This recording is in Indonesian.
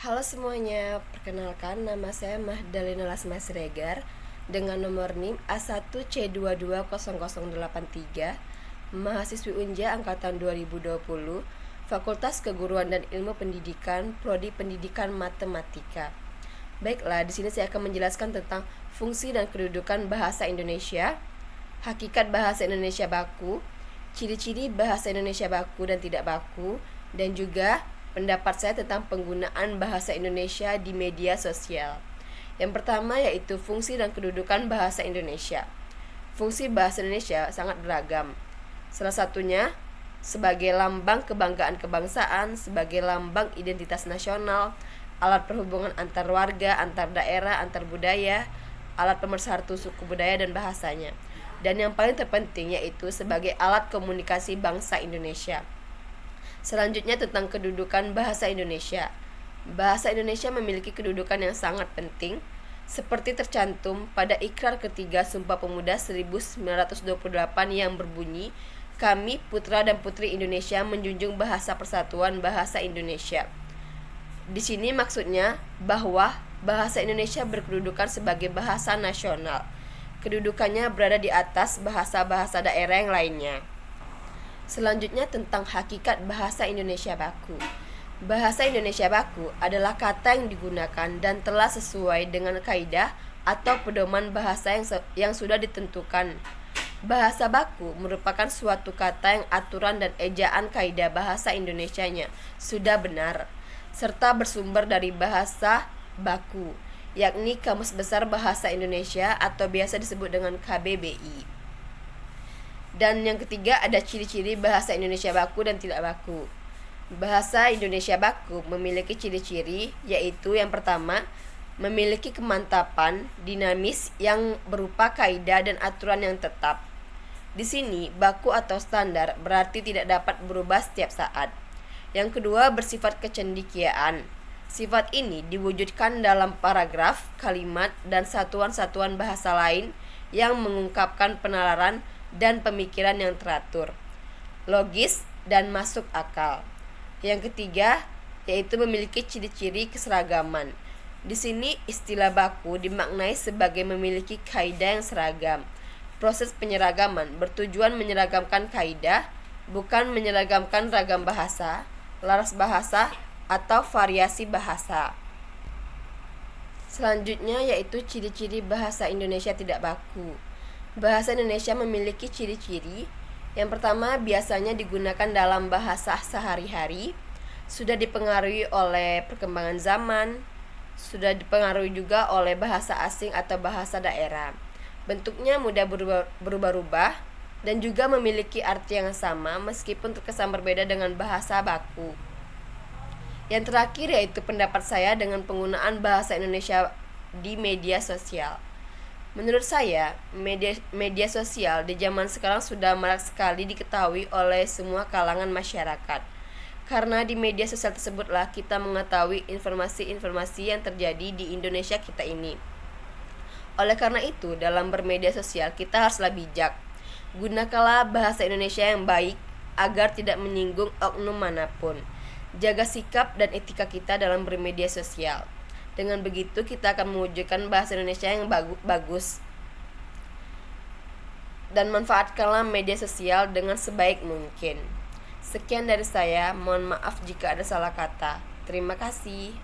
Halo semuanya, perkenalkan nama saya Mahdalena Lasma Siregar dengan nomor NIM A1C2200083, mahasiswi Unja angkatan 2020, Fakultas Keguruan dan Ilmu Pendidikan, Prodi Pendidikan Matematika. Baiklah, di sini saya akan menjelaskan tentang fungsi dan kedudukan bahasa Indonesia, hakikat bahasa Indonesia baku, ciri-ciri bahasa Indonesia baku dan tidak baku, dan juga pendapat saya tentang penggunaan bahasa Indonesia di media sosial. Yang pertama yaitu fungsi dan kedudukan bahasa Indonesia. Fungsi bahasa Indonesia sangat beragam. Salah satunya sebagai lambang kebanggaan kebangsaan, sebagai lambang identitas nasional, alat perhubungan antar warga, antar daerah, antar budaya, alat pemersatu suku budaya dan bahasanya. Dan yang paling terpenting yaitu sebagai alat komunikasi bangsa Indonesia. Selanjutnya tentang kedudukan bahasa Indonesia. Bahasa Indonesia memiliki kedudukan yang sangat penting, seperti tercantum pada Ikrar Ketiga Sumpah Pemuda 1928 yang berbunyi, "Kami putra dan putri Indonesia menjunjung bahasa persatuan bahasa Indonesia." Di sini maksudnya bahwa bahasa Indonesia berkedudukan sebagai bahasa nasional. Kedudukannya berada di atas bahasa-bahasa daerah yang lainnya. Selanjutnya tentang hakikat bahasa Indonesia baku. Bahasa Indonesia baku adalah kata yang digunakan dan telah sesuai dengan kaidah atau pedoman bahasa yang sudah ditentukan. Bahasa baku merupakan suatu kata yang aturan dan ejaan kaidah bahasa Indonesianya sudah benar, serta bersumber dari bahasa baku, yakni Kamus Besar Bahasa Indonesia atau biasa disebut dengan KBBI. Dan yang ketiga ada ciri-ciri bahasa Indonesia baku dan tidak baku. Bahasa Indonesia baku memiliki ciri-ciri yaitu yang pertama, memiliki kemantapan dinamis yang berupa kaidah dan aturan yang tetap. Di sini baku atau standar berarti tidak dapat berubah setiap saat. Yang kedua bersifat kecendikiaan. Sifat ini diwujudkan dalam paragraf, kalimat, dan satuan-satuan bahasa lain yang mengungkapkan penalaran dan pemikiran yang teratur, logis, dan masuk akal. Yang ketiga yaitu memiliki ciri-ciri keseragaman. Di sini istilah baku dimaknai sebagai memiliki kaidah yang seragam. Proses penyeragaman bertujuan menyeragamkan kaidah, bukan menyeragamkan ragam bahasa, laras bahasa, atau variasi bahasa. Selanjutnya yaitu ciri-ciri bahasa Indonesia tidak baku. Bahasa Indonesia memiliki ciri-ciri. Yang pertama, biasanya digunakan dalam bahasa sehari-hari, sudah dipengaruhi oleh perkembangan zaman, sudah dipengaruhi juga oleh bahasa asing atau bahasa daerah. Bentuknya mudah berubah-ubah dan juga memiliki arti yang sama meskipun terkesan berbeda dengan bahasa baku. Yang terakhir yaitu pendapat saya dengan penggunaan bahasa Indonesia di media sosial. Menurut saya, media sosial di zaman sekarang sudah marak sekali diketahui oleh semua kalangan masyarakat. Karena di media sosial tersebutlah kita mengetahui informasi-informasi yang terjadi di Indonesia kita ini. Oleh karena itu, dalam bermedia sosial kita haruslah bijak. Gunakanlah bahasa Indonesia yang baik agar tidak menyinggung oknum manapun. Jaga sikap dan etika kita dalam bermedia sosial. Dengan begitu kita akan mewujudkan bahasa Indonesia yang bagus. Dan manfaatkanlah media sosial dengan sebaik mungkin. Sekian dari saya, mohon maaf jika ada salah kata. Terima kasih.